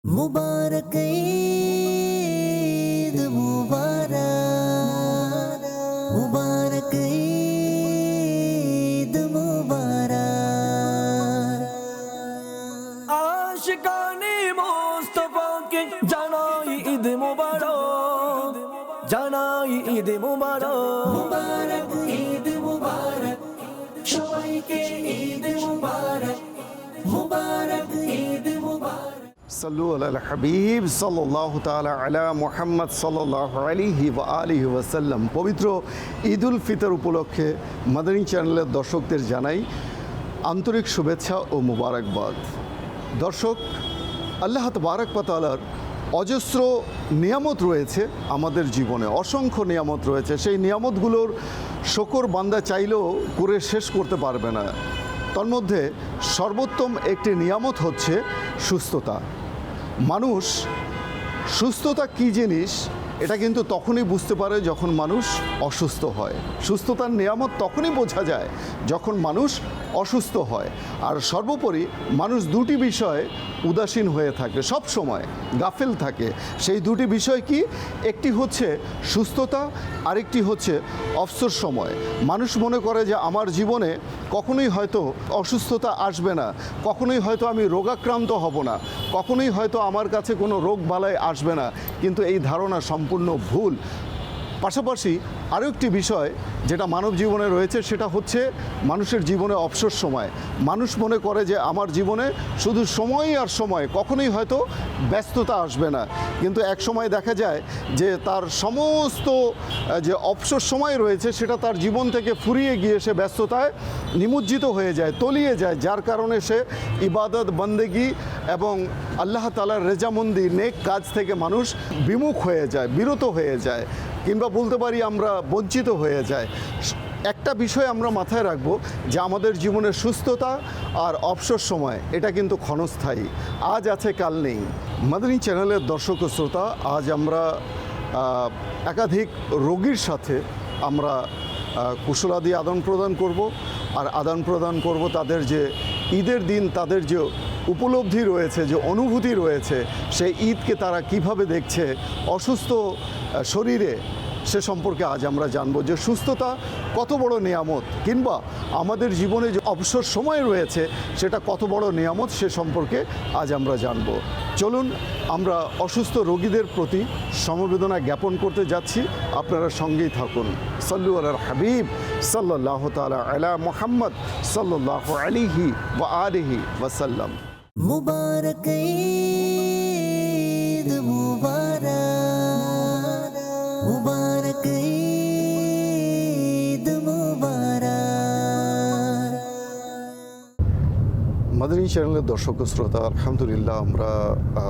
मुबारक ईद मुबारक मुबारक ईद मुबारक आशिकाने मुस्तफा के জানাই ঈদ মুবারক জানাই ঈদ মুবারক मुबारक ईद मुबारक সবাইকে ঈদ মুবারক मुबारक ईद मुबारक সাল্লু আলাল হাবিব সাল্লাল্লাহু তাআলা আলা মুহাম্মদ সাল্লাল্লাহু আলাইহি ওয়া আলিহি ওয়াসাল্লাম। পবিত্র ঈদুল ফিতর উপলক্ষে মাদানী চ্যানেলের দর্শকদের জানাই আন্তরিক শুভেচ্ছা ও মুবারকবাদ। দর্শক, আল্লাহ তাবারক ওয়া তাআলার অজস্র নিয়ামত রয়েছে আমাদের জীবনে, অসংখ্য নিয়ামত রয়েছে। সেই নিয়ামতগুলোর শকর বান্দা চাইলেও করে শেষ করতে পারবে না। তন্মধ্যে সর্বোত্তম একটি নিয়ামত হচ্ছে সুস্থতা। মানুষ সুস্থতা কী জিনিস এটা কিন্তু তখনই বুঝতে পারে যখন মানুষ অসুস্থ হয়। সুস্থতার নিয়ামত তখনই বোঝা যায় যখন মানুষ অসুস্থ হয়। আর সর্বোপরি মানুষ দুটি বিষয়ে উদাসীন হয়ে থাকে, সব সময় গাফেল থাকে। সেই দুটি বিষয় কি? একটি হচ্ছে সুস্থতা, আরেকটি হচ্ছে অবসর সময়। মানুষ মনে করে যে আমার জীবনে কখনোই হয়তো অসুস্থতা আসবে না, কখনোই হয়তো আমি রোগাক্রান্ত হব না, কখনোই হয়তো আমার কাছে কোনো রোগ বালাই আসবে না। কিন্তু এই ধারণা সম্পূর্ণ ভুল। পাশাপাশি আরও একটি বিষয় যেটা মানব জীবনে রয়েছে সেটা হচ্ছে মানুষের জীবনে অবসর সময়। মানুষ মনে করে যে আমার জীবনে শুধু সময় আর সময়, কখনোই হয়তো ব্যস্ততা আসবে না। কিন্তু এক সময় দেখা যায় যে তার সমস্ত যে অবসর সময় রয়েছে সেটা তার জীবন থেকে ফুরিয়ে গিয়ে সে ব্যস্ততায় নিমজ্জিত হয়ে যায়, তলিয়ে যায়, যার কারণে সে ইবাদত বন্দেগি এবং আল্লাহ তাআলার রেজামন্দি নেক কাজ থেকে মানুষ বিমুখ হয়ে যায়, বিরত হয়ে যায়, কিংবা বলতে পারি আমরা বঞ্চিত হয়ে যায়। একটা বিষয় আমরা মাথায় রাখবো যে আমাদের জীবনের সুস্থতা আর অবসর সময় এটা কিন্তু ক্ষণস্থায়ী, আজ আছে কাল নেই। মাদানী চ্যানেলের দর্শক ও শ্রোতা, আজ আমরা একাধিক রোগীর সাথে আমরা কুশলাদি আদান প্রদান করব, আর আদান প্রদান করব তাদের যে ঈদের দিন তাদের যে উপলব্ধি রয়েছে, যে অনুভূতি রয়েছে, সেই ঈদকে তারা কিভাবে দেখছে অসুস্থ শরীরে, সে সম্পর্কে আজ আমরা জানবো যে সুস্থতা কত বড় নিয়ামত, কিংবা আমাদের জীবনে যে অবসর সময় রয়েছে সেটা কত বড় নিয়ামত, সে সম্পর্কে আজ আমরা জানবো। চলুন আমরা অসুস্থ রোগীদের প্রতি সমবেদনা জ্ঞাপন করতে যাচ্ছি, আপনারা সঙ্গেই থাকুন। সাল্লু আলাল হাবিব সাল্লাল্লাহু তাআলা আলা মুহাম্মদ সাল্লাল্লাহু আলাইহি ওয়া আলিহি ওয়াসাল্লাম। मुबारक ईद मुबारक मुबारक ईद मुबारक। মাদানী চ্যানেলের দর্শক ও শ্রোতা, আলহামদুলিল্লাহ আমরা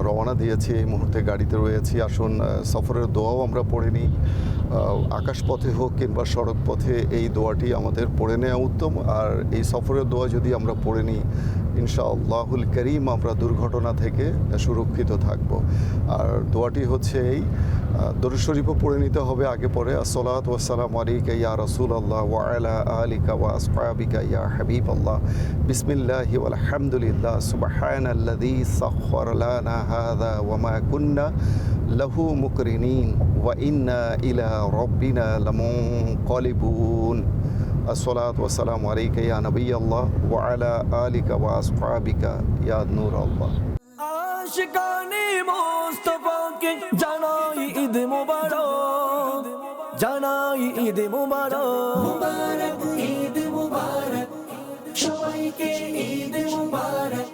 রওনা দিয়েছি, এই মুহূর্তে গাড়িতে রয়েছি। আসুন সফরের দোয়াও আমরা পড়ে নিই। আকাশপথে হোক কিংবা সড়ক পথে এই দোয়াটি আমাদের পড়ে নেওয়া উত্তম। আর এই সফরের দোয়া যদি আমরা পড়ে নিই, ইনশাআল্লাহুল করিম আমরা দুর্ঘটনা থেকে সুরক্ষিত থাকব। আর দোয়াটি হচ্ছে এই, দরুদ শরীফও পড়ে নিতে হবে আগে পরে। আসসালাতু ওয়াসসালামু আলাইকা ইয়া রাসূলুল্লাহ ওয়া আলা আলিকা ওয়া আসহাবিকা ইয়া হাবিবাল্লাহ। বিসমিল্লাহি ওয়াল হামদুলিল্লাহ, সুবহানাল্লাযী সাখখারা লানা হাযা ওয়া মা কুন্না লাহু মুকরিনিন ওয়া ইন্না ইলা রাব্বিনা লামুনকালিবুন। আসসালাতু ওয়াসসালামু আলাইকা ইয়া নবিয়াল্লাহ ওয়া আলা আলিকা ওয়া আসহাবিকা ইয়া নূরাল্লাহ। আশিকানে মুস্তফা কে জানাই ঈদ মুবারক জানাই ঈদ মুবারক मुबारक ईद मुबारक সবাইকে ঈদ মুবারক।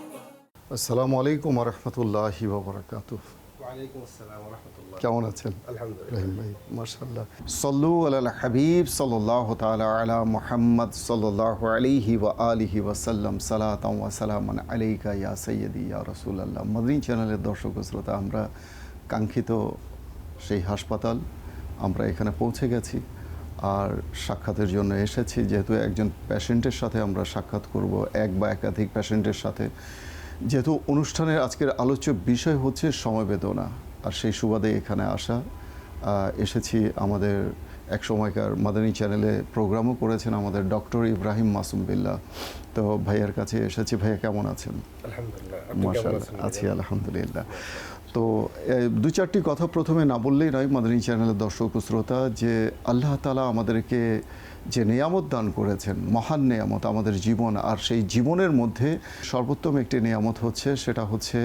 আসসালামু আলাইকুম ওয়া রাহমাতুল্লাহি ওয়া বারাকাতুহু। ওয়ালাইকুম আসসালাম ওয়া রাহমাতুল্লাহ। কেমন আছেন? আলহামদুলিল্লাহ। রহিম ভাই, মাশাআল্লাহ। সাল্লু আলাল হাবিব সাল্লাল্লাহু তাআলা আলা মুহাম্মদ সাল্লাল্লাহু আলাইহি ওয়া আলিহি ওয়াসাল্লাম। সালাতাম ওয়া সালামান আলাইকা ইয়া সাইয়্যিদি ইয়া রাসূলুল্লাহ। মাদানী চ্যানেলের দর্শক ও শ্রোতা, আমরা কাঙ্ক্ষিত সেই হাসপাতাল আমরা এখানে পৌঁছে গেছি আর সাক্ষাতের জন্য এসেছি। যেহেতু একজন পেশেন্টের সাথে আমরা সাক্ষাৎ করব, এক বা একাধিক পেশেন্টের সাথে, যেহেতু অনুষ্ঠানের আজকের আলোচ্য বিষয় হচ্ছে সমবেদনা, আর সেই সুবাদে এখানে আসা। এসেছি আমাদের এক সময়কার মাদানী চ্যানেলে প্রোগ্রামও করেছেন আমাদের ডক্টর ইব্রাহিম মাসুম বিল্লাহ। তো ভাইয়ার কাছে এসেছি। ভাইয়া কেমন আছেন? আলহামদুলিল্লাহ, আপনি কেমন মাশাআল্লাহ আছেন? আছি আলহামদুলিল্লাহ। তো দু চারটি কথা প্রথমে না বললেই নয় মাদানী চ্যানেলের দর্শক ও শ্রোতা, যে আল্লাহ তাআলা আমাদেরকে যে নেয়ামত দান করেছেন, মহান নেয়ামত আমাদের জীবন, আর সেই জীবনের মধ্যে সর্বোত্তম একটি নেয়ামত হচ্ছে, সেটা হচ্ছে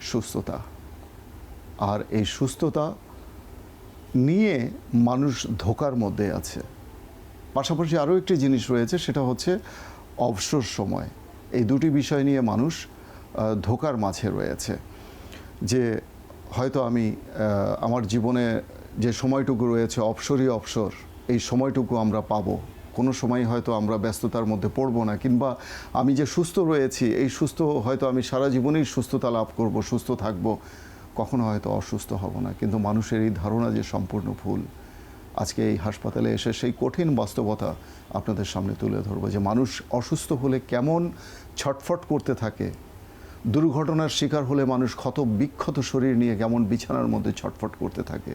সুস্থতা। আর এই সুস্থতা নিয়ে মানুষ ধোঁকার মধ্যে আছে। পাশাপাশি আরও একটি জিনিস রয়েছে, সেটা হচ্ছে অবসর সময়। এই দুটি বিষয় নিয়ে মানুষ ধোঁকার মাঝে রয়েছে, যে হয়তো আমি আমার জীবনে যে সময়টুকু রয়েছে অবসরই অবসর, এই সময়টুকু আমরা পাবো, কোনো সময় হয়তো আমরা ব্যস্ততার মধ্যে পড়বো না, কিংবা আমি যে সুস্থ রয়েছি এই সুস্থ হয়তো আমি সারা জীবনেই সুস্থতা লাভ করব, সুস্থ থাকবো, কখনো হয়তো অসুস্থ হব না। কিন্তু মানুষের এই ধারণা যে সম্পূর্ণ ভুল। আজকে এই হাসপাতালে এসে সেই কঠিন বাস্তবতা আপনাদের সামনে তুলে ধরবো, যে মানুষ অসুস্থ হলে কেমন ছটফট করতে থাকে, দুর্ঘটনার শিকার হলে মানুষ ক্ষত বিক্ষত শরীর নিয়ে কেমন বিছানার মধ্যে ছটফট করতে থাকে।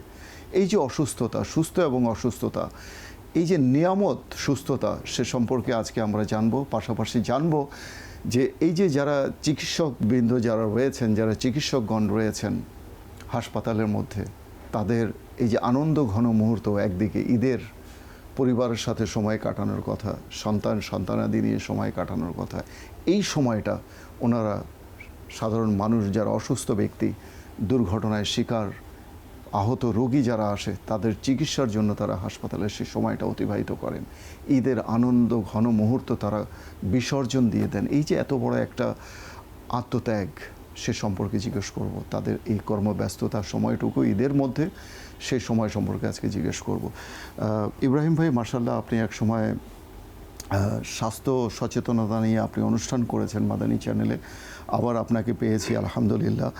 এই যে অসুস্থতা, সুস্থ এবং অসুস্থতা, এই যে নিয়ামত সুস্থতা, সে সম্পর্কে আজকে আমরা জানবো। পাশাপাশি জানবো যে এই যে যারা চিকিৎসকবৃন্দ যারা রয়েছেন, যারা চিকিৎসকগণ রয়েছেন হাসপাতালের মধ্যে, তাদের এই যে আনন্দ ঘন মুহূর্ত, একদিকে ঈদের পরিবারের সাথে সময় কাটানোর কথা, সন্তানাদি নিয়ে সময় কাটানোর কথা, এই সময়টা ওনারা সাধারণ মানুষ যারা অসুস্থ ব্যক্তি, দুর্ঘটনায় শিকার, আহত রোগী যারা আসে, তাদের চিকিৎসার জন্য তারা হাসপাতালে সেই সময়টা অতিবাহিত করেন। ঈদের আনন্দ ঘন মুহূর্ত তারা বিসর্জন দিয়ে দেন। এই যে এত বড় একটা আত্মত্যাগ, সে সম্পর্কে জিজ্ঞেস করব। তাদের এই কর্মব্যস্ততার সময়টুকু ঈদের মধ্যে, সেই সময় সম্পর্কে আজকে জিজ্ঞেস করব। ইব্রাহিম ভাই, মাশাআল্লাহ, আপনি এক সময় স্বাস্থ্য সচেতনতা নিয়ে আপনি অনুষ্ঠান করেছেন মাদানী চ্যানেলে। আবার আপনাকে পেয়েছি আলহামদুলিল্লাহ।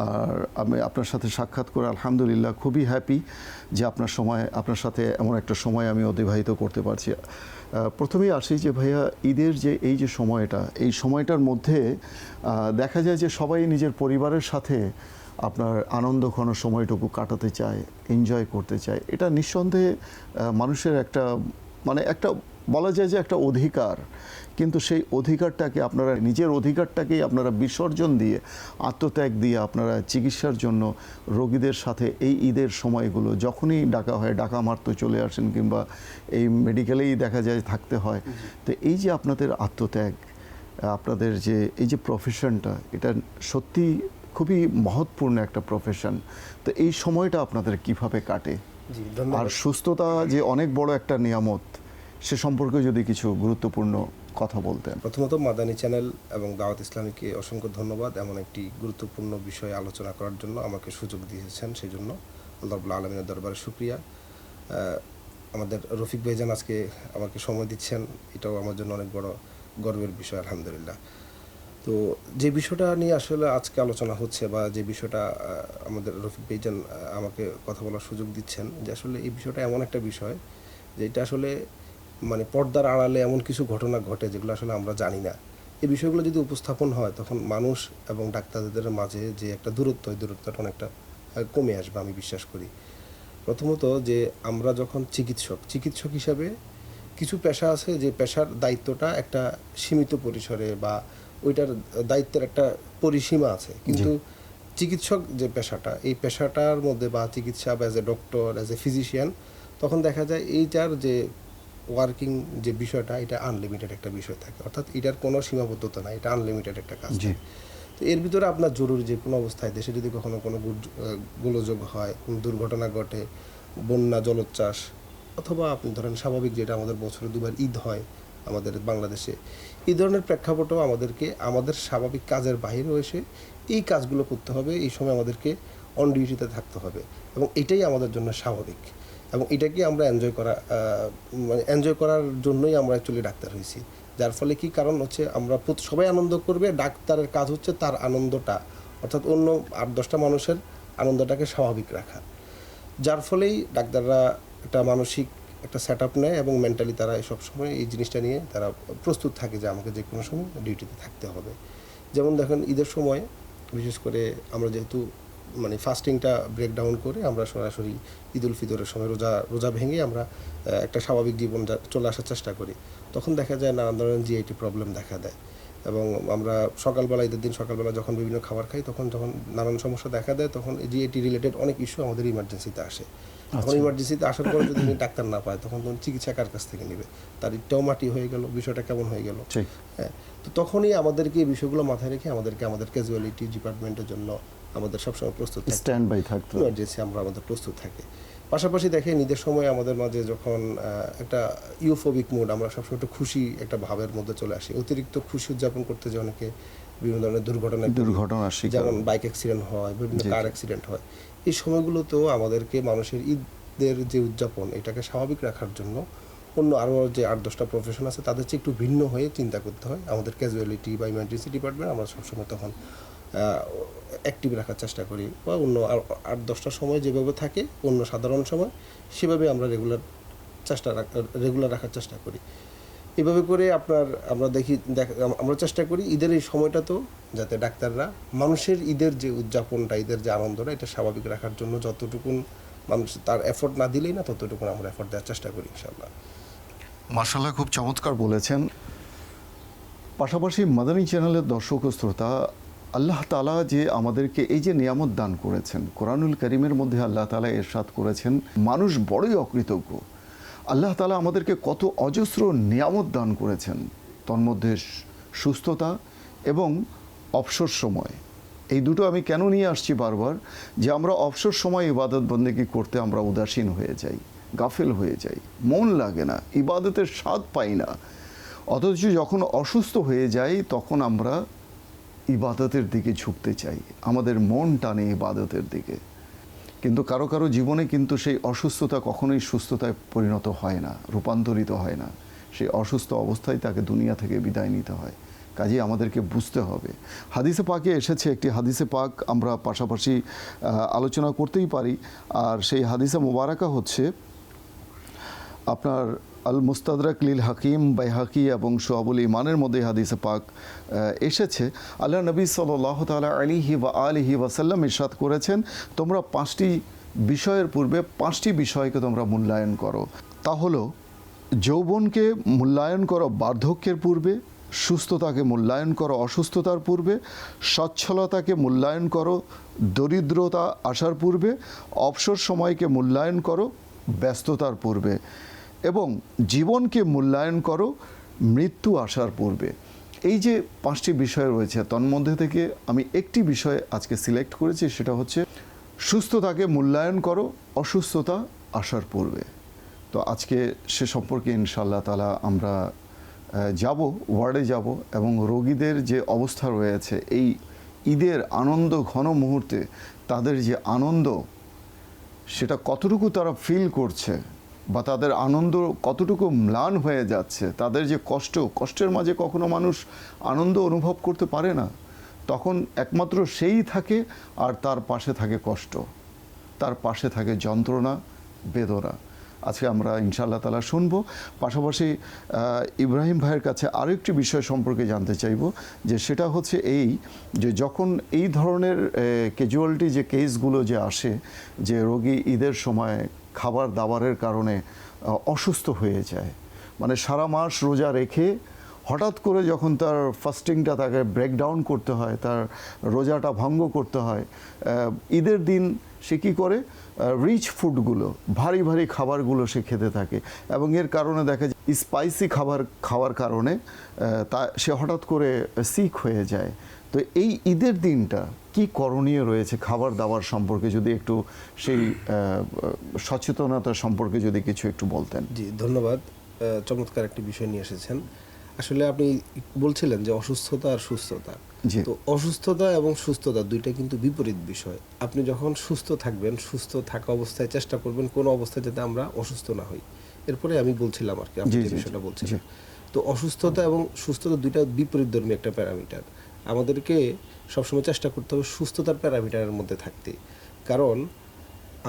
আর আমি আপনার সাথে সাক্ষাৎ করে আলহামদুলিল্লাহ খুবই হ্যাপি যে আপনার সাথে এমন একটা সময় আমি অতিবাহিত করতে পারছি। প্রথমেই আসি যে ভাইয়া, ঈদের যে এই যে সময়টা, এই সময়টার মধ্যে দেখা যায় যে সবাই নিজের পরিবারের সাথে আপনার আনন্দ ঘন সময়টুকু কাটাতে চায়, এনজয় করতে চায়। এটা নিঃসন্দেহে মানুষের একটা একটা বলা যায় যে একটা অধিকার। কিন্তু সেই অধিকারটাকে আপনারা, নিজের অধিকারটাকেই আপনারা বিসর্জন দিয়ে, আত্মত্যাগ দিয়ে আপনারা চিকিৎসার জন্য রোগীদের সাথে এই ঈদের সময়গুলো যখনই ডাকা হয়, ডাকা মারতে চলে আসেন, কিংবা এই মেডিকেলেই দেখা যায় থাকতে হয়। তো এই যে আপনাদের আত্মত্যাগ, আপনাদের যে এই যে প্রফেশনটা, এটা সত্যি খুবই মহৎপূর্ণ একটা প্রফেশন। তো এই সময়টা আপনাদের কিভাবে কাটে? জি, ধন্যবাদ। আর সুস্থতা যে অনেক বড় একটা নিয়ামত, সে সম্পর্কে যদি কিছু গুরুত্বপূর্ণ কথা বলতেন। প্রথমত মাদানী চ্যানেল এবং দাওয়াত ইসলামীকে অসংখ্য ধন্যবাদ এমন একটি গুরুত্বপূর্ণ বিষয়ে আলোচনা করার জন্য আমাকে সুযোগ দিয়েছেন, সেই জন্য আল্লাহ রাব্বুল আলামিনের দরবারে শুকরিয়া। আমাদের রফিক ভাইজান আজকে আমাকে সময় দিচ্ছেন, এটাও আমার জন্য অনেক বড় গর্বের বিষয়, আলহামদুলিল্লাহ। তো যে বিষয়টা নিয়ে আসলে আজকে আলোচনা হচ্ছে, বা যে বিষয়টা আমাদের রফিক ভাইজান আমাকে কথা বলার সুযোগ দিচ্ছেন, যে আসলে এই বিষয়টা এমন একটা বিষয় যে এটা আসলে পর্দার আড়ালে এমন কিছু ঘটনা ঘটে যেগুলো আসলে আমরা জানি না। এই বিষয়গুলো যদি উপস্থাপন হয়, তখন মানুষ এবং ডাক্তারদের মাঝে যে একটা দূরত্ব, এই দূরত্বটা অনেকটা কমে আসবে আমি বিশ্বাস করি। প্রথমত, যে আমরা যখন চিকিৎসক হিসাবে কিছু পেশা আছে, যে পেশার দায়িত্বটা একটা সীমিত পরিসরে, বা ওইটার দায়িত্বের একটা পরিসীমা আছে। কিন্তু চিকিৎসক যে পেশাটা, এই পেশাটার মধ্যে, বা চিকিৎসা বা as a doctor, as a physician, তখন দেখা যায় এইটার যে ওয়ার্কিং যে বিষয়টা, এটা আনলিমিটেড একটা বিষয় থাকে। অর্থাৎ এটার কোনো সীমাবদ্ধতা নাই, এটা আনলিমিটেড একটা কাজ। তো এর ভিতরে আপনার জরুরি যে কোনো অবস্থায় দেশে যদি কখনো কোনো গোলযোগ হয়, কোনো দুর্ঘটনা ঘটে, বন্যা, জলোচ্ছ্বাস, অথবা আপনি ধরেন স্বাভাবিক যেটা আমাদের বছরে দুবার ঈদ হয় আমাদের বাংলাদেশে, এই ধরনের প্রেক্ষাপটেও আমাদেরকে আমাদের স্বাভাবিক কাজের বাইরেও এসে এই কাজগুলো করতে হবে। এই সময় আমাদেরকে অন ডিউটিতে থাকতে হবে, এবং এটাই আমাদের জন্য স্বাভাবিক। এবং এটাকে আমরা এনজয় করার জন্যই আমরা অ্যাকচুয়ালি ডাক্তার হয়েছি। যার ফলে কি কারণ হচ্ছে, আমরা সবাই আনন্দ করবে, ডাক্তারের কাজ হচ্ছে তার আনন্দটা, অর্থাৎ অন্য 8-10টা মানুষের আনন্দটাকে স্বাভাবিক রাখা। যার ফলেই ডাক্তাররা একটা মানসিক একটা সেট আপ নেয়, এবং মেন্টালি তারা সবসময় এই জিনিসটা নিয়ে তারা প্রস্তুত থাকে যে আমাকে যে কোনো সময় ডিউটিতে থাকতে হবে। যেমন দেখেন, ঈদের সময় বিশেষ করে আমরা যেহেতু মানে ফাস্টিংটা ব্রেকডাউন করে আমরা সরাসরি ঈদ উল ফিতরের সময় রোজা ভেঙে আমরা একটা স্বাভাবিক জীবন চলে আসার চেষ্টা করি। তখন দেখা যায় নানান ধরনের জিআইটি প্রবলেম দেখা দেয় এবং আমরা সকালবেলা ঈদের দিন সকালবেলা যখন বিভিন্ন খাবার খাই তখন যখন নানান সমস্যা দেখা দেয় তখন জিআইটি রিলেটেড অনেক ইস্যু আমাদের ইমার্জেন্সিতে আসে। তখন ইমার্জেন্সিতে আসার পরে যদি ডাক্তার না পায় তখন চিকিৎসা কার কাছ থেকে নেবে, তার ইটটাও মাটি হয়ে গেল, বিষয়টা কেমন হয়ে গেল। হ্যাঁ, তো তখনই আমাদেরকে এই বিষয়গুলো মাথায় রেখে আমাদের ক্যাজুয়ালিটি ডিপার্টমেন্টের জন্য আমাদের সবসময় প্রস্তুত স্ট্যান্ড বাই থাকতে হবে। ইমার্জেন্সি আমরা আমাদের প্রস্তুত থাকে। পাশাপাশি দেখে ঈদের সময় আমাদের মাঝে যখন একটা ইউফোবিক মুড, আমরা সবসময় একটু খুশি একটা ভাবের মধ্যে চলে আসি। অতিরিক্ত খুশি উদযাপন করতে যে অনেকে বিভিন্ন ধরনের দুর্ঘটনা যেমন বাইক অ্যাক্সিডেন্ট হয়, বিভিন্ন কার অ্যাক্সিডেন্ট হয়, এই সময়গুলোতেও আমাদেরকে মানুষের ঈদের যে উদযাপন এটাকে স্বাভাবিক রাখার জন্য অন্য আরও যে 8-10টা প্রফেশন আছে তাদের চেয়ে একটু ভিন্ন হয়ে চিন্তা করতে হয়। আমাদের ক্যাজুয়ালিটি বা ইমার্জেন্সি ডিপার্টমেন্ট আমরা সবসময় তখন অ্যাক্টিভ রাখার চেষ্টা করি, বা অন্য 8-10টার সময় যেভাবে থাকে অন্য সাধারণ সময় সেভাবে আমরা রেগুলার রাখার চেষ্টা করি। এভাবে করে আমরা চেষ্টা করি ঈদের এই সময়টাতেও যাতে ডাক্তাররা মানুষের ঈদের যে উদযাপনটা, ঈদের যে আনন্দটা এটা স্বাভাবিক রাখার জন্য যতটুকুন মানুষ তার এফোর্ট না দিলেই না ততটুকুন আমরা এফোর্ট দেওয়ার চেষ্টা করি ইনশাআল্লাহ। মাশাআল্লাহ, খুব চমৎকার বলেছেন। পাশাপাশি মাদানী চ্যানেলের দর্শক ও শ্রোতা, আল্লাহ তাআলা যে আমাদেরকে এই যে নিয়ামত দান করেছেন, কোরআনুল কারীমের মধ্যে আল্লাহ তাআলা ইরশাদ করেছেন মানুষ বড়ই অকৃতজ্ঞ। আল্লাহ তাআলা আমাদেরকে কত অজস্র নিয়ামত দান করেছেন, তন্মধ্যে সুস্থতা এবং অবসর সময়। এই দুটো আমি কেন নিয়ে আসছি বারবার, যে আমরা অবসর সময় ইবাদত বন্দেগী করতে আমরা উদাসীন হয়ে যাই, গাফেল হয়ে যাই, মন লাগে না, ইবাদতের স্বাদ পাই না। অথচ যখন অসুস্থ হয়ে যাই তখন আমরা ইবাদতের দিকে ঝুঁকতে চাই, আমাদের মন টানে ইবাদতের দিকে। কিন্তু কারো কারো জীবনে কিন্তু সেই অসুস্থতা কখনোই সুস্থতায় পরিণত হয় না, রূপান্তরিত হয় না। সেই অসুস্থ অবস্থায় তাকে দুনিয়া থেকে বিদায় নিতে হয়। কাজেই আমাদেরকে বুঝতে হবে। হাদিসে পাকে এসেছে, একটি হাদিসে পাক আমরা পাশাপাশি আলোচনা করতেই পারি। আর সেই হাদিসে মোবারকা হচ্ছে আপনার আল মুস্তাদরাক লিল হাকিম বাইহাকি এবং শুআবুল ঈমানের মধ্যে হাদিসে পাক এসেছে। আল্লাহ নবী সাল্লাল্লাহু তাআলা আলাইহি ওয়া আলিহি ওয়াসাল্লাম ইরশাদ করেছেন, তোমরা 5টি বিষয়ের পূর্বে 5টি বিষয়কে তোমরা মূল্যায়ন করো। তা হলো যৌবনকে মূল্যায়ন করো বার্ধক্যের পূর্বে, সুস্থতাকে মূল্যায়ন করো অসুস্থতার পূর্বে, সচ্ছলতাকে মূল্যায়ন করো দরিদ্রতা আসার পূর্বে, অবসর সময়কে মূল্যায়ন করো ব্যস্ততার পূর্বে, এবং জীবনকে মূল্যায়ন করো মৃত্যু আসার পূর্বে। এই যে 5টি বিষয় রয়েছে, তন্মধ্যে থেকে আমি একটি বিষয় আজকে সিলেক্ট করেছি, সেটা হচ্ছে সুস্থতাকে মূল্যায়ন করো অসুস্থতা আসার পূর্বে। তো আজকে সে সম্পর্কে ইনশাআল্লাহ তাআলা আমরা ওয়ার্ডে যাব এবং রোগীদের যে অবস্থা রয়েছে এই ঈদের আনন্দ ঘন মুহূর্তে তাদের যে আনন্দ, সেটা কতটুকু তারা ফিল করছে বা তাদের আনন্দ কতটুকু ম্লান হয়ে যাচ্ছে, তাদের যে কষ্টের মাঝে কখনো মানুষ আনন্দ অনুভব করতে পারে না, তখন একমাত্র সেই থাকে আর তার পাশে থাকে কষ্ট, তার পাশে থাকে যন্ত্রণা বেদনা। আজকে আমরা ইনশাআল্লাহ তাআলা শুনবো। পাশাপাশি ইব্রাহিম ভাইয়ের কাছে আরও একটি বিষয় সম্পর্কে জানতে চাইব, যে সেটা হচ্ছে এই যে যখন এই ধরনের ক্যাজুয়ালিটি যে কেসগুলো যে আসে, যে রোগী ঈদের সময় খাবার দাবারের কারণে অসুস্থ হয়ে যায়, মানে সারা মাস রোজা রেখে হঠাৎ করে যখন তার ফাস্টিংটা তাকে ব্রেকডাউন করতে হয়, তার রোজাটা ভঙ্গ করতে হয়, ঈদের দিন সে কী করে রিচ ফুডগুলো, ভারী ভারী খাবারগুলো সে খেতে থাকে, এবং এর কারণে দেখা যায় স্পাইসি খাবার খাওয়ার কারণে সে হঠাৎ করে সিক হয়ে যায়। তো এই ঈদের দিনটা কি করণীয় রয়েছে খাবার দাবার সম্পর্কে, যদি একটু সেই সচেতনতা সম্পর্কে যদি কিছু একটু বলতেন। জি, ধন্যবাদ। চমৎকার একটি বিষয় নিয়ে এসেছেন। আসলে আপনি বলছিলেন যে অসুস্থতা আর সুস্থতা, তো অসুস্থতা এবং সুস্থতা দুইটা কিন্তু বিপরীত বিষয়। আপনি যখন সুস্থ থাকবেন, সুস্থ থাকা অবস্থায় চেষ্টা করবেন কোনো অবস্থায় যাতে আমরা অসুস্থ না হই। এরপরে আমি বলছিলাম আর কি, আপনি যে বিষয়টা বলছিলেন। তো অসুস্থতা এবং সুস্থতা দুইটা বিপরীতধর্মী একটা প্যারামিটার। আমাদেরকে সবসময় চেষ্টা করতে হবে সুস্থতার প্যারামিটারের মধ্যে থাকতে। কারণ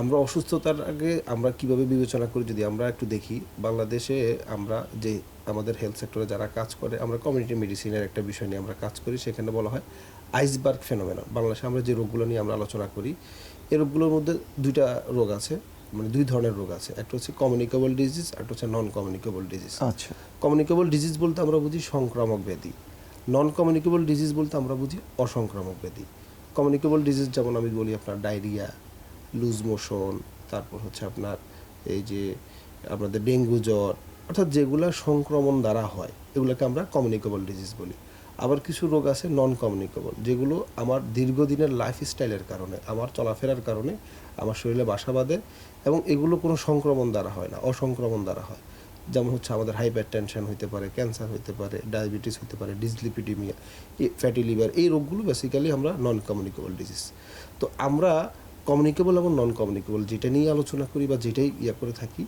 আমরা অসুস্থতার আগে আমরা কিভাবে বিবেচনা করি, যদি আমরা একটু দেখি, বাংলাদেশে আমরা যে আমাদের হেলথ সেক্টরে যারা কাজ করে, আমরা কমিউনিটি মেডিসিনের একটা বিষয় নিয়ে আমরা কাজ করি, সেখানে বলা হয় আইসবার্গ ফেনোমেনন। বাংলাদেশে আমরা যে রোগগুলো নিয়ে আমরা আলোচনা করি, এই রোগগুলোর মধ্যে দুইটা রোগ আছে, মানে দুই ধরনের রোগ আছে। একটা হচ্ছে কমিউনিকেবল ডিজিজ, একটা হচ্ছে নন কমিউনিকেবল ডিজিজ। আচ্ছা, কমিউনিকেবল ডিজিজ বলতে আমরা বুঝি সংক্রামক ব্যাধি, নন কমিউনিকেবল ডিজিজ বলতে আমরা বুঝি অসংক্রামক ব্যাধি। কমিউনিকেবল ডিজিজ যেমন আমি বলি আপনার ডায়রিয়া, লুজ মোশন, তারপর হচ্ছে আপনার এই যে আপনাদের ডেঙ্গু জ্বর, অর্থাৎ যেগুলো সংক্রমণ দ্বারা হয় এগুলোকে আমরা কমিউনিকেবল ডিজিজ বলি। আবার কিছু রোগ আছে নন কমিউনিকেবল, যেগুলো আমার দীর্ঘদিনের লাইফস্টাইলের কারণে, আমার চলাফেরার কারণে আমার শরীরে বাসা বাঁধে এবং এগুলো কোনো সংক্রমণ দ্বারা হয় না, অসংক্রমণ দ্বারা হয়। যেমন হচ্ছে আমাদের হাইপার টেনশন হতে পারে, ক্যান্সার হতে পারে, ডায়াবেটিস হতে পারে, ডিসলিপিডিমিয়া, ফ্যাটি লিভার, এই রোগগুলো বেসিক্যালি আমরা নন কমিউনিকেবল ডিজিজ। তো আমরা কমিউনিকেবল এবং নন কমিউনিকেবল যেটা নিয়ে আলোচনা করি বা যেটাই করে থাকি,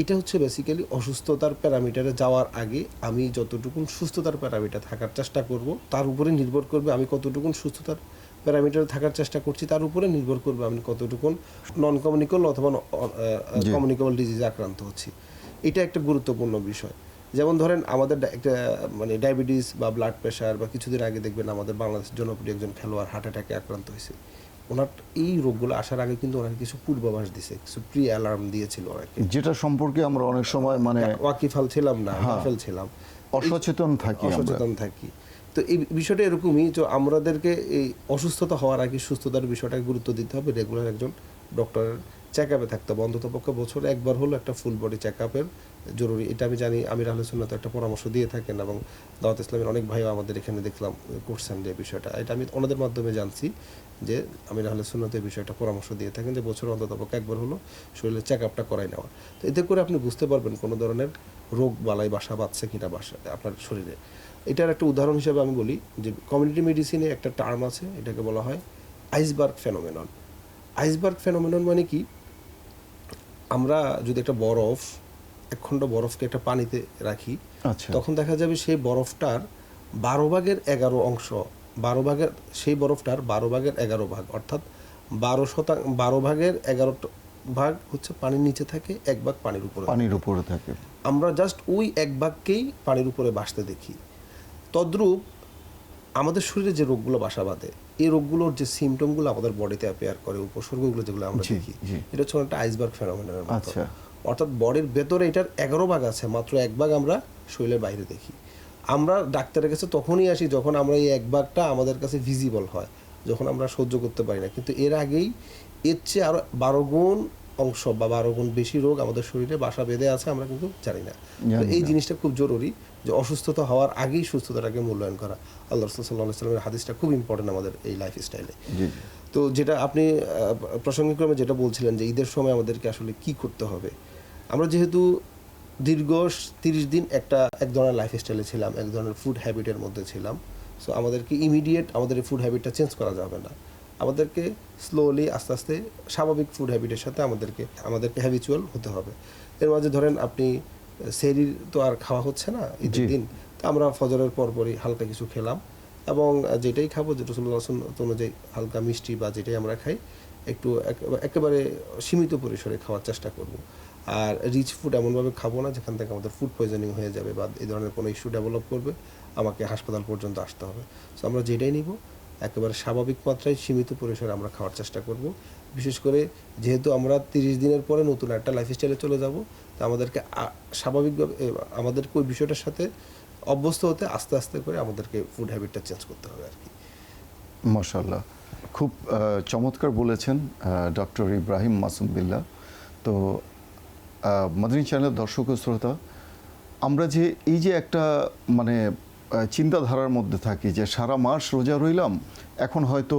এটা হচ্ছে বেসিক্যালি অসুস্থতার প্যারামিটারে যাওয়ার আগে আমি যতটুকুন সুস্থতার প্যারামিটার থাকার চেষ্টা করব, তার উপরে নির্ভর করবে আমি কতটুকুন সুস্থতার প্যারামিটারে থাকার চেষ্টা করছি, তার উপরে নির্ভর করবে আমি কতটুকুন নন কমিউনিকেবল অথবা কমিউনিকেবল ডিজিজে আক্রান্ত হচ্ছি। এটা একটা গুরুত্বপূর্ণ বিষয়। যেমন ধরেন আমাদের একটা মানে ডায়াবেটিস বা ব্লাড প্রেশার, বা কিছুদিন আগে দেখবেন আমাদের বাংলাদেশের জনপ্রিয় একজন খেলোয়াড় হার্ট অ্যাটাকে আক্রান্ত হয়েছে। ওনার এই রোগগুলো আসার আগে কিন্তু ওনাকে কিছু পূর্বাভাস দিয়েছে, কিছু প্রি অ্যালার্ম দিয়েছিল ওনাকে, যেটা সম্পর্কে আমরা অনেক সময় মানে ওয়াকিফাল ছিলাম না, গাফেল ছিলাম, অসচেতন থাকি আমরা। অসচেতন থাকি। তো এই বিষয়টা এরকমই যে আমাদেরকে এই অসুস্থতা হওয়ার আগে সুস্থতার বিষয়টাকে গুরুত্ব দিতে হবে। রেগুলার একজন ডক্টরের চেক আপে থাকতে হবে, অন্ততপক্ষে বছরে একবার হলো একটা ফুল বডি চেক আপের জরুরি। এটা আমি জানি আমির আহলে সুন্নাত একটা পরামর্শ দিয়ে থাকেন এবং দাওয়াত ইসলামের অনেক ভাইও আমাদের এখানে দেখলাম করছেন যে বিষয়টা। এটা আমি ওনাদের মাধ্যমে জানছি যে আমির আহলে সুন্নাত এই বিষয়টা পরামর্শ দিয়ে থাকেন যে বছরে অন্ততপক্ষে একবার হলো শরীরের চেক আপটা করাই নেওয়া। তো এতে করে আপনি বুঝতে পারবেন কোনো ধরনের রোগ বালাই বাসা বাঁধছে কিনা আপনার শরীরে। এটার একটা উদাহরণ হিসেবে আমি বলি যে কমিউনিটি মেডিসিনে একটা টার্ম আছে, এটাকে বলা হয় আইসবার্গ ফেনোমেনন। আইসবার্গ ফেনোমেনন মানে কি, আমরা যদি একটা বরফ, এক খণ্ড বরফকে একটা পানিতে রাখি, আচ্ছা, তখন দেখা যাবে সেই বরফটার 12/11 অংশ, 12/11 ভাগ, অর্থাৎ 12/11 ভাগ হচ্ছে পানির নিচে থাকে, 1 ভাগ পানির উপরে থাকে। আমরা জাস্ট ওই 1 ভাগকেই পানির উপরে ভাসতে দেখি। তদ্রূপ আমাদের শরীরে যে রোগগুলো বাসা বাঁধে, এই রোগগুলোর যে সিমটমগুলো আমাদের বডিতে অ্যাপিয়ার করে, উপসর্গগুলো যেগুলো আমরা দেখি, এটা হচ্ছে একটা আইসবার্গ ফেনোমেননের মতো। আচ্ছা, অর্থাৎ বডির ভেতরে এটার 11 ভাগ আছে, মাত্র 1 ভাগ আমরা শরীরের বাইরে দেখি। আমরা ডাক্তারের কাছে তখনই আসি যখন আমরা এই 1 ভাগটা আমাদের কাছে ভিজিবল হয়, যখন আমরা সহ্য করতে পারি না। কিন্তু এর আগেই এর চেয়ে আরো 12 গুণ অংশ বা 12 গুণ বেশি রোগ আমাদের শরীরে বাসা বেঁধে আছে, আমরা কিন্তু জানি না। তো এই জিনিসটা খুব জরুরি যে অসুস্থতা হওয়ার আগেই সুস্থতাটাকে মূল্যায়ন করা। আল্লাহ রাসূল সাল্লাল্লাহু আলাইহি ওয়াসাল্লামের হাদিসটা খুব ইম্পর্টেন্ট আমাদের এই লাইফস্টাইলে। তো যেটা আপনি প্রাসঙ্গিকক্রমে যেটা বলছিলেন যে ঈদের সময় আমাদেরকে আসলে কি করতে হবে, আমরা যেহেতু দীর্ঘ 30 দিন এক ধরনের লাইফস্টাইলে ছিলাম, এক ধরনের ফুড হ্যাবিটের মধ্যে ছিলাম, সো আমাদেরকে ইমিডিয়েট আমাদের এই ফুড হ্যাবিটটা চেঞ্জ করা যাবে না। আমাদেরকে স্লোলি আস্তে আস্তে স্বাভাবিক ফুড হ্যাবিটের সাথে আমাদেরকে হ্যাবিচুয়াল হতে হবে। এর মাঝে ধরেন আপনি সেহরির তো আর খাওয়া হচ্ছে না ঈদের দিন, তো আমরা ফজরের পরপরই হালকা কিছু খেলাম এবং যেটাই খাবো, যেটা রাসূলুল্লাহ অনুযায়ী হালকা মিষ্টি বা যেটাই আমরা খাই একটু একেবারে সীমিত পরিসরে খাওয়ার চেষ্টা করব। আর রিচ ফুড এমনভাবে খাবো না যেখান থেকে আমাদের ফুড পয়জনিং হয়ে যাবে বা এই ধরনের কোনো ইস্যু ডেভেলপ করবে, আমাকে হাসপাতাল পর্যন্ত আসতে হবে। সো আমরা যেটাই নিব একেবারে স্বাভাবিক মাত্রায় সীমিত পরিসরে আমরা খাওয়ার চেষ্টা করব। বিশেষ করে যেহেতু আমরা 30 দিনের পরে নতুন একটা লাইফস্টাইলে চলে যাব, তো আমাদেরকে স্বাভাবিকভাবে আমাদেরকে ওই বিষয়টার সাথে অভ্যস্ত হতে আস্তে আস্তে করে আমাদেরকে ফুড হ্যাবিটটা চেঞ্জ করতে হবে আর কি। মাশাআল্লাহ, খুব চমৎকার বলেছেন ডক্টর ইব্রাহিম মাসুম বিল্লাহ। তো মাদানী চ্যানেলের দর্শক ও শ্রোতা, আমরা যে এই যে একটা মানে চিন্তাধারার মধ্যে থাকি যে সারা মাস রোজা রইলাম, এখন হয়তো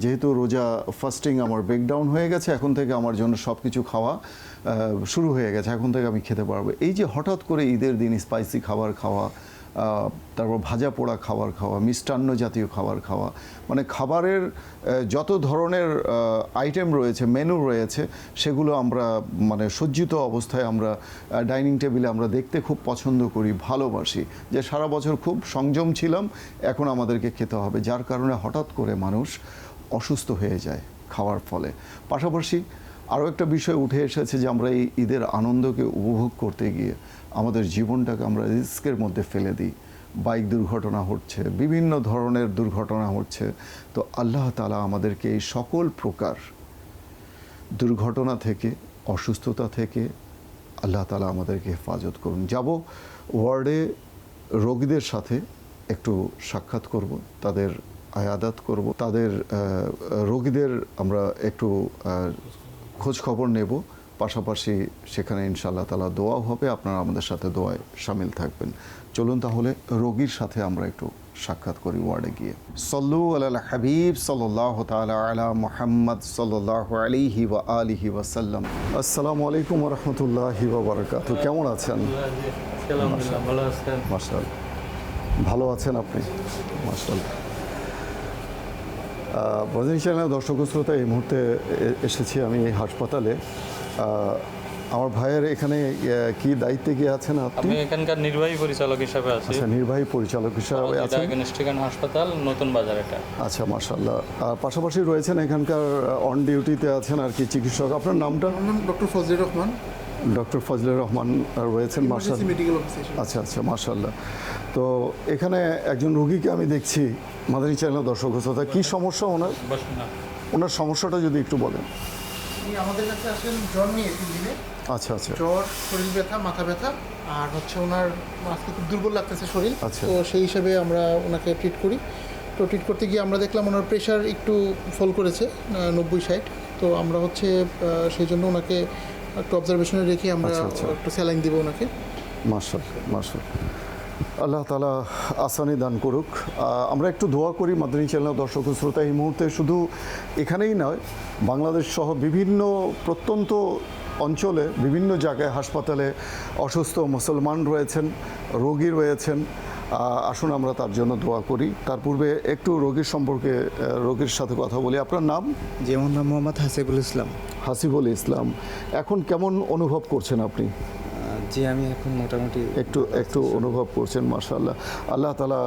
যেহেতু রোজা ফাস্টিং আমার ব্রেকডাউন হয়ে গেছে, এখন থেকে আমার জন্য সব কিছু খাওয়া শুরু হয়ে গেছে, এখন থেকে আমি খেতে পারবো। এই যে হঠাৎ করে ঈদের দিন স্পাইসি খাবার খাওয়া, তারপর ভাজা পোড়া খাবার খাওয়া, মিষ্টান্ন জাতীয় খাবার খাওয়া, মানে খাবারের যত ধরনের আইটেম রয়েছে, মেনু রয়েছে, সেগুলো আমরা মানে সজ্জিত অবস্থায় আমরা ডাইনিং টেবিলে আমরা দেখতে খুব পছন্দ করি, ভালোবাসি, যে সারা বছর খুব সংযম ছিলাম, এখন আমাদেরকে খেতে হবে, যার কারণে হঠাৎ করে মানুষ অসুস্থ হয়ে যায় খাওয়ার ফলে। পাশাপাশি আরও একটা বিষয় উঠে এসেছে যে আমরা এই ঈদের আনন্দকে উপভোগ করতে গিয়ে আমাদের জীবনটাকে আমরা রিস্কের মধ্যে ফেলে দিই। বাইক দুর্ঘটনা হচ্ছে, বিভিন্ন ধরনের দুর্ঘটনা হচ্ছে। তো আল্লাহ তাআলা আমাদেরকে এই সকল প্রকার দুর্ঘটনা থেকে, অসুস্থতা থেকে আল্লাহ তাআলা আমাদেরকে হেফাজত করুন। যাব ওয়ার্ডে রোগীদের সাথে একটু সাক্ষাৎ করব, তাদের আয়াদাত করব, তাদের রোগীদের আমরা একটু খোঁজ খবর নেব, পাশাপাশি সেখানে ইনশাআল্লাহ তাআলা দোয়াও হবে। আপনারা আমাদের সাথে দোয়ায় শামিল থাকবেন। চলুন তাহলে রোগীর সাথে আমরা একটু সাক্ষাৎ করি ওয়ার্ডে গিয়ে। সল্লু আলাল হাবিব সাল্লাল্লাহু তাআলা আলা মুহাম্মদ সাল্লাল্লাহু আলাইহি ওয়া আলিহি ওয়া সাল্লাম। আসসালামু আলাইকুম ওয়া রাহমাতুল্লাহি ওয়া বারাকাতুহু। কেমন আছেন? আলহামদুলিল্লাহ, ভালো আছেন? মাশাআল্লাহ, ভালো আছেন আপনি? মাশাআল্লাহ। বজনী চ্যানেলের দর্শক শ্রোতা, এই মুহূর্তে এসেছি আমি এই হাসপাতালে। আমার ভাইয়ের এখানে কি দায়িত্বে কি আছেন আপনি? আমি এখানকার নির্বাহী পরিচালক হিসাবে আছি। আচ্ছা, নির্বাহী পরিচালক হিসাবে আছেন। ডায়াগনস্টিক অ্যান্ড হাসপাতাল, নতুন বাজার এটা। আচ্ছা, মাশাআল্লাহ। পাশাপাশি রয়েছেন এখানকার অন ডিউটিতে আছেন আর কি চিকিৎসক। আপনার নামটা? আমার নাম ডক্টর ফজলুর রহমান। ডক্টর ফজলুর রহমান রয়েছেন, মাশাআল্লাহ। Medical officer. আচ্ছা আচ্ছা, মাশাআল্লাহ। তো এখানে একজন রোগীকে আমি দেখছি, মাদানী চ্যানেলের দর্শক শ্রোতা, কী সমস্যা ওনার? ওনার সমস্যাটা যদি একটু বলেন। উনি আমাদের কাছে আসেন জ্বর নিয়ে 3 দিনে। আচ্ছা আচ্ছা জ্বর, শরীর ব্যথা, মাথা ব্যথা, আর হচ্ছে ওনার আজকে খুব দুর্বল লাগতেছে শরীর। আচ্ছা। তো সেই হিসাবে আমরা ওনাকে ট্রিট করি। তো ট্রিট করতে গিয়ে আমরা দেখলাম ওনার প্রেশার একটু ফল করেছে 90-60। তো আমরা হচ্ছে সেই জন্য ওনাকে একটু অবজারভেশনে রেখে আমরা আচ্ছা, আচ্ছা। একটু স্যালাইন দেবো ওনাকে। মাশাআল্লাহ, মাশাআল্লাহ। আল্লাহ তাআলা আসানি দান করুক। আমরা একটু দোয়া করি মাদানী চ্যানেলের দর্শক শ্রোতা। এই মুহূর্তে শুধু এখানেই নয়, বাংলাদেশ সহ বিভিন্ন প্রত্যন্ত অঞ্চলে, বিভিন্ন জায়গায় হাসপাতালে অসুস্থ মুসলমান রয়েছেন, রোগী রয়েছেন। আসুন আমরা তার জন্য দোয়া করি। তার পূর্বে একটু রোগীর সম্পর্কে, রোগীর সাথে কথা বলি। আপনার নাম? জি, আমার নাম মোহাম্মদ হাসিবুল ইসলাম। হাসিবুল ইসলাম। এখন কেমন অনুভব করছেন আপনি? জি, আমি এখন মোটামুটি একটু অনুভব করছেন, মাশাআল্লাহ। আল্লাহ তাআলা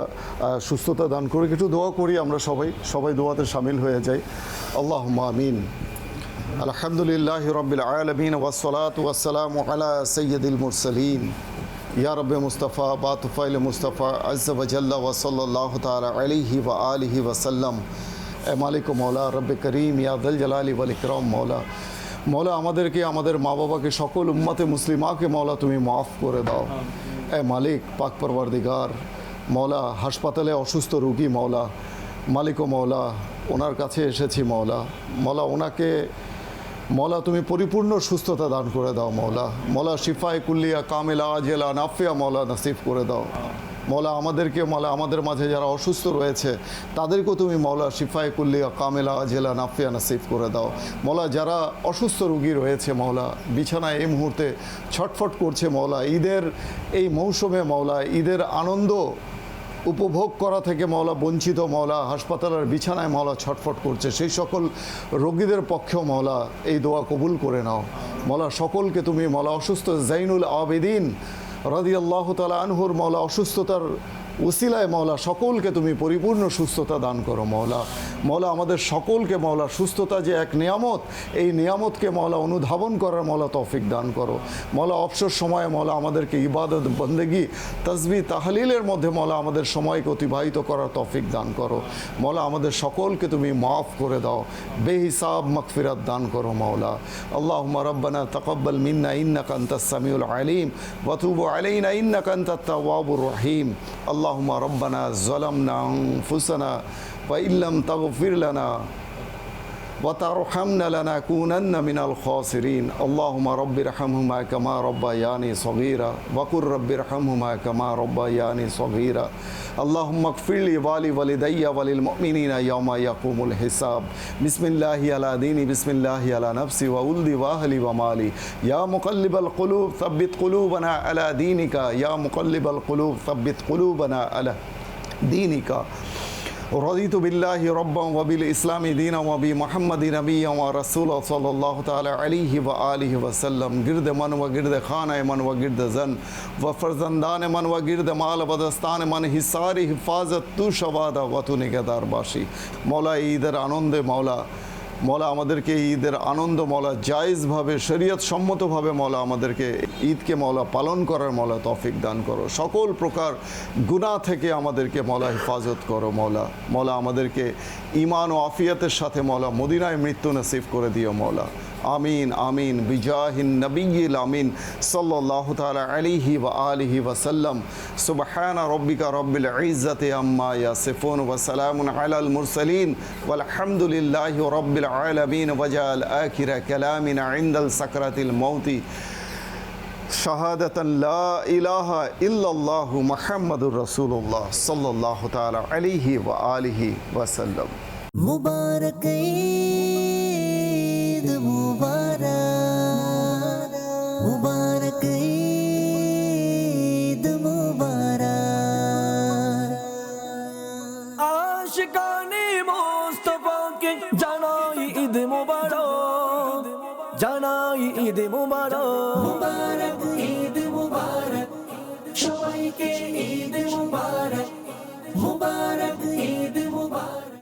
সুস্থতা দান করুক। একটু দোয়া করি আমরা সবাই দোয়াতে শামিল হয়ে যাই। আল্লাহুম্মা আমিন। আলহামদুলিল্লাহি রাব্বিল আলামিন ওয়াস সালাতু ওয়াস সালামু আলা সাইয়্যিদিল মুরসালিন ইয়া রাব্বে মুস্তাফা বা তুফাইল মুস্তাফা আজ্জা ওয়া জাল্লা ওয়া সাল্লাল্লাহু তাআলা আলাইহি ওয়া আলিহি ওয়া সাল্লাম। এ মালিক ও মওলা রব্বে করিম ইয়া যাল জালালি ওয়াল ইকরাম। মওলা আমাদেরকে, আমাদের মা বাবাকে, সকল উম্মতে মুসলিমাকে মওলা তুমি মাফ করে দাও। এ মালিক পাক পরওয়ারদিগার, মওলা হাসপাতালে অসুস্থ রোগী মওলা, মালিক ও মওলা ওনার কাছে এসেছি মওলা ওনাকে মওলা তুমি পরিপূর্ণ সুস্থতা দান করে দাও মওলা শিফায়ে কুল্লিয়া কামিলা আজেলা নাফিয়া মওলা নসিব করে দাও মওলা আমাদেরকে, মওলা আমাদের মাঝে যারা অসুস্থ রয়েছে তাদেরকেও তুমি মওলা শিফায়ে কুল্লিয়া কামিলা আজেলা নাফিয়া নসিব করে দাও মওলা। যারা অসুস্থ রোগী রয়েছে মওলা, বিছানায় এই মুহূর্তে ছটফট করছে মওলা, ঈদের এই মৌসুমে মওলা, ঈদের আনন্দ উপভোগ করা থেকে মওলা বঞ্চিত মওলা, হাসপাতালের বিছানায় মওলা ছটফট করছে, সেই সকল রোগীদের পক্ষেও মওলা এই দোয়া কবুল করে নাও মওলা। সকলকে তুমি মওলা, অসুস্থ জাইনুল আবেদিন রাদিয়াল্লাহু তাআলা আনহুর মওলা অসুস্থতার উসিলায় মওলা সকলকে তুমি পরিপূর্ণ সুস্থতা দান করো মওলা আমাদের সকলকে মওলা, সুস্থতা যে এক নিয়ামত, এই নিয়ামতকে মওলা অনুধাবন করার মওলা তৌফিক দান করো মওলা। অবসর সময়ে মওলা আমাদেরকে ইবাদত বন্দেগি তাসবিহ তাহলিলের মধ্যে মওলা আমাদের সময়কে অতিবাহিত করার তৌফিক দান করো মওলা। আমাদের সকলকে তুমি মাফ করে দাও, বেহিসাব মাগফিরাত দান করো মওলা। আল্লাহুম্মা রাব্বানা তাকাব্বাল মিন্না ইন্নাকা আনতাস সামিউল আলিম ওয়া তুব আলাইনা ইন্নাকা আনতাত তাওয়াবুর রহিম। اللهم ربنا ظلمنا أنفسنا وإن لم تغفر لنا وترحمنا لنكونن من الخاسرين اللهم رب ارحمهما كما ربياني صغيرا وقل رب ارحمهما كما ربياني صغيرا اللهم اغفر لي ولوالدي وللمؤمنين يوم يقوم الحساب بسم الله على ديني بسم الله على نفسي وولدي واهلي ومالي يا مقلب القلوب ثبت قلوبنا على دينك يا مقلب القلوب ثبت قلوبنا على دينك رضيت بالله ربا وبالإسلام دينا وبمحمد نبيا ورسولا صلى الله تعالى عليه وآله وسلم گرد من و گرد خانه من و گرد زن و فرزندان من و گرد مال و دستان من حصار حفاظت تو شوادا و تو نگهدار باشی مولا। ঈদের আনন্দে মৌলা আমাদেরকে ঈদের আনন্দ মৌলা জায়েজভাবে শরীয়ত সম্মতভাবে মৌলা আমাদেরকে ঈদকে মৌলা পালন করার মৌলা তৌফিক দান করো। সকল প্রকার গুনাহ থেকে আমাদেরকে মৌলা হেফাজত করো মৌলা। মৌলা আমাদেরকে ঈমান ও আফিয়াতের সাথে মৌলা মদিনায় মৃত্যু নসিব করে দিও মৌলা। আমিন আমিন বিজাহিন নবিয়্যিল আমিন সাল্লাল্লাহু তাআলা আলাইহি ওয়া আলিহি ওয়া সাল্লাম। সুবহানা রাব্বিকা রাব্বিল ইজ্জাতি আম্মা ইয়াসিফুন ওয়া সালামুন আলাল মুরসালিন ওয়াল হামদুলিল্লাহি রাব্বিল আলামিন ওয়া জাআল আখিরা কালামিনা ইনদাল সাকরাতিল মাউতি শাহাদাতান লা ইলাহা ইল্লাল্লাহু মুহাম্মাদুর রাসূলুল্লাহ সাল্লাল্লাহু তাআলা আলাইহি ওয়া আলিহি ওয়া সাল্লাম। মুবারক ঈদ মুবারক, মুবারক ঈদ মুবারক। আশিকানে মুস্তাফাকে জানাই ঈদ মুবারক, জানাই ঈদ মুবারক। মুবারক ঈদ মুবারক, সবাইকে ঈদ মুবারক, মুবারক ঈদ মুবারক।